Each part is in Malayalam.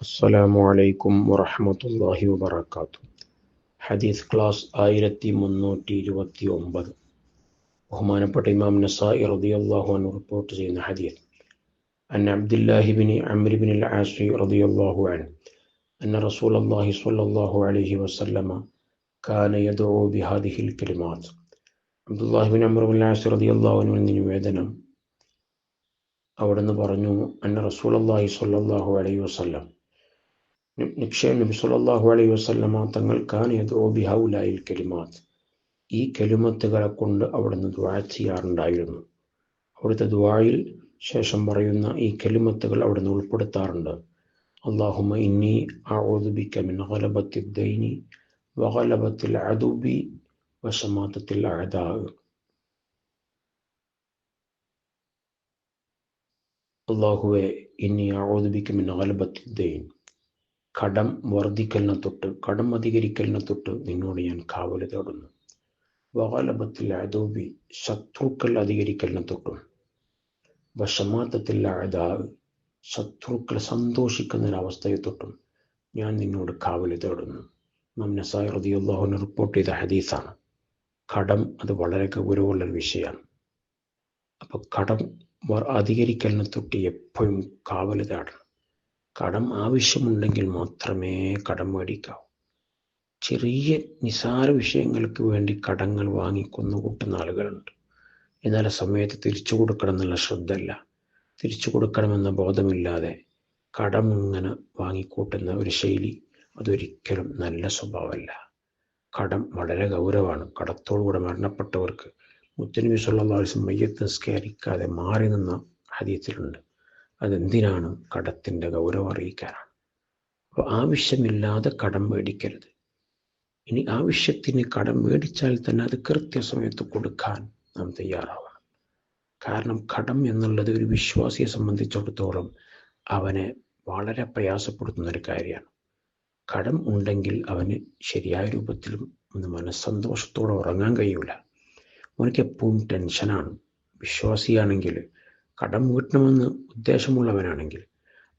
അസ്സലാമു അലൈക്കും വറഹ്മത്തുള്ളാഹി വബറകാതുഹു. ഹദീസ് ക്ലാസ് 1329. ബഹുമാനപ്പെട്ട ഇമാം നസായി റളിയല്ലാഹു അൻഹു റിപ്പോർട്ട് ചെയ്യുന്ന ഹദീസ്. അൻ അബ്ദുല്ലാഹി ഇബ്നു അംർ ഇബ്നുൽ ആസ് റളിയല്ലാഹു അൻഹു അന്ന റസൂലുള്ളാഹി സ്വല്ലല്ലാഹു അലൈഹി വസല്ലമ കാന യദ്ഉ ബിഹാദിഹിൽ കലിമാത്ത്. അബ്ദുല്ലാഹി ഇബ്നു അംർ ഇബ്നുൽ ആസ് റളിയല്ലാഹു അൻഹു നിവേദനം, അവിടുന്ന് പറഞ്ഞു, അന്ന റസൂലുള്ളാഹി സ്വല്ലല്ലാഹു അലൈഹി വസല്ലം, നബി സല്ലല്ലാഹു അലൈഹി വസല്ലമ തങ്ങൾ കാന യദ്ഉ ബിഹൗലായിൽ കലിമാത്ത്, ഈ കലിമത്തുകളെ കൊണ്ട് അവിടുന്ന് ദുആ ചെയ്യാറുണ്ടായിരുന്നു. അവിടുത്തെ ദുആയിൽ ശേഷം പറയുന്ന ഈ കലിമത്തുകൾ അവിടുന്ന് ഉൾപ്പെടുത്താറുണ്ട്. അല്ലാഹുമ്മ ഇന്നി അഊദു ബിക മിൻ ഗലബത്തിദ് ദൈനി വഗലബത്തിൽ അദുബി വശമാതത്തിൽ അഅദാ. അല്ലാഹുവേ, ഇന്നി അഊദു ബിക മിൻ ഗലബത്തിദ് ദൈൻ, കടം വർദ്ധിക്കലിനെ തൊട്ട്, കടം അധികരിക്കലിനെ തൊട്ട് നിന്നോട് ഞാൻ കാവല് തേടുന്നു. വഗലബത്തിൽ അദൂബി, ശത്രുക്കൾ അധികരിക്കലിനെ തൊട്ടും. വശമാതത്തിൽ അഅദാ, ശത്രുക്കൾ സന്തോഷിക്കുന്നൊരവസ്ഥയെ തൊട്ടും ഞാൻ നിന്നോട് കാവല് തേടുന്നു. ഇമാം നസായി റളിയല്ലാഹു അൻഹു റിപ്പോർട്ട് ചെയ്ത ഹദീസാണ്. കടം അത് വളരെ ഗൗരവമുള്ളൊരു വിഷയമാണ്. അപ്പോൾ കടം അധികരിക്കലിനെ തൊട്ട് എപ്പോഴും കാവല് തേടണം. കടം ആവശ്യമുണ്ടെങ്കിൽ മാത്രമേ കടം മേടിക്കാവൂ. ചെറിയ നിസാര വിഷയങ്ങൾക്ക് വേണ്ടി കടങ്ങൾ വാങ്ങി കുന്നുകൂട്ടുന്ന ആളുകളുണ്ട്. എന്നാൽ ആ സമയത്ത് തിരിച്ചു കൊടുക്കണം എന്നുള്ള ശ്രദ്ധയില്ല, തിരിച്ചു കൊടുക്കണമെന്ന ബോധമില്ലാതെ കടം ഇങ്ങനെ വാങ്ങിക്കൂട്ടുന്ന ഒരു ശൈലി അതൊരിക്കലും നല്ല സ്വഭാവമല്ല. കടം വളരെ ഗൗരവമാണ്. കടത്തോടുകൂടെ മരണപ്പെട്ടവർക്ക് മുത്തുനബി സ്വല്ലല്ലാഹു അലൈഹി വസല്ലം മയ്യത്ത് നിസ്കരിക്കാതെ മാറി നിന്ന ഹദീസിലുണ്ട്. അതെന്തിനാണ്? കടത്തിൻ്റെ ഗൗരവം അറിയിക്കാനാണ്. അപ്പോൾ ആവശ്യമില്ലാതെ കടം മേടിക്കരുത്. ഇനി ആവശ്യത്തിന് കടം മേടിച്ചാൽ തന്നെ അത് കൃത്യസമയത്ത് കൊടുക്കാൻ നാം തയ്യാറാവണം. കാരണം കടം എന്നുള്ളത് ഒരു വിശ്വാസിയെ സംബന്ധിച്ചിടത്തോളം അവനെ വളരെ പ്രയാസപ്പെടുത്തുന്നൊരു കാര്യമാണ്. കടം ഉണ്ടെങ്കിൽ അവന് ശരിയായ രൂപത്തിലും ഒന്ന് മനസ്സന്തോഷത്തോടെ ഉറങ്ങാൻ കഴിയൂല. അവനക്ക് എപ്പോഴും ടെൻഷനാണ്. വിശ്വാസിയാണെങ്കിൽ, കടം വീട്ടണമെന്ന് ഉദ്ദേശമുള്ളവനാണെങ്കിൽ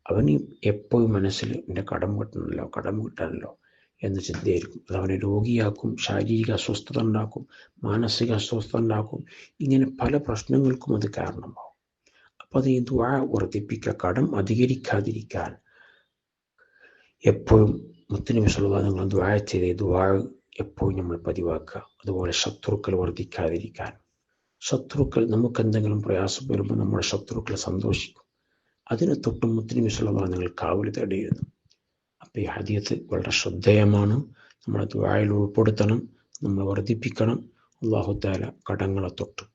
അവന് എപ്പോഴും മനസ്സിൽ എൻ്റെ കടം വീട്ടാനല്ലോ എന്ന ചിന്തയായിരിക്കും. അത് അവനെ രോഗിയാക്കും, ശാരീരിക അസ്വസ്ഥത ഉണ്ടാക്കും, മാനസിക അസ്വസ്ഥത ഉണ്ടാക്കും. ഇങ്ങനെ പല പ്രശ്നങ്ങൾക്കും അത് കാരണമാവും. അപ്പോൾ അത് ഈ ദുആ വർദ്ധിപ്പിക്കുക, കടം അധികരിക്കാതിരിക്കാൻ എപ്പോഴും മുത്തുനബി സ്വല്ലല്ലാഹു അലൈഹി വസല്ലം ദുആ ചെയ്ത ദുആ എപ്പോഴും നമ്മൾ പതിവാക്കുക. അതുപോലെ ശത്രുക്കൾ വർദ്ധിക്കാതിരിക്കാൻ. ശത്രുക്കൾ, നമുക്കെന്തെങ്കിലും പ്രയാസം വരുമ്പോൾ നമ്മുടെ ശത്രുക്കൾ സന്തോഷിക്കും. അതിനെ തൊട്ടും മുത്തുനബി സ്വല്ലല്ലാഹു അലൈഹി വസല്ലം കാവല് തേടിയിരുന്നു. അപ്പോൾ ഈ ഹദീസ് വളരെ ശ്രദ്ധേയമാണ്. നമ്മുടെ ദുആയിൽ ഉൾപ്പെടുത്തണം, നമ്മൾ വർദ്ധിപ്പിക്കണം. അല്ലാഹു തആല കടങ്ങളെ തൊട്ടും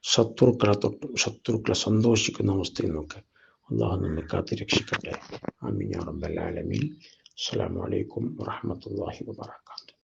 ശത്രുക്കളെ തൊട്ടും, ശത്രുക്കളെ സന്തോഷിക്കുന്ന അവസ്ഥയിൽ നിന്നൊക്കെ അല്ലാഹു നമ്മെ കാത്ത് രക്ഷിക്കട്ടെ. ആമീൻ യാ റബ്ബൽ ആലമീൻ. അസ്സലാമു അലൈക്കും വറഹ്മത്തുള്ളാഹി വബറകാതുഹു.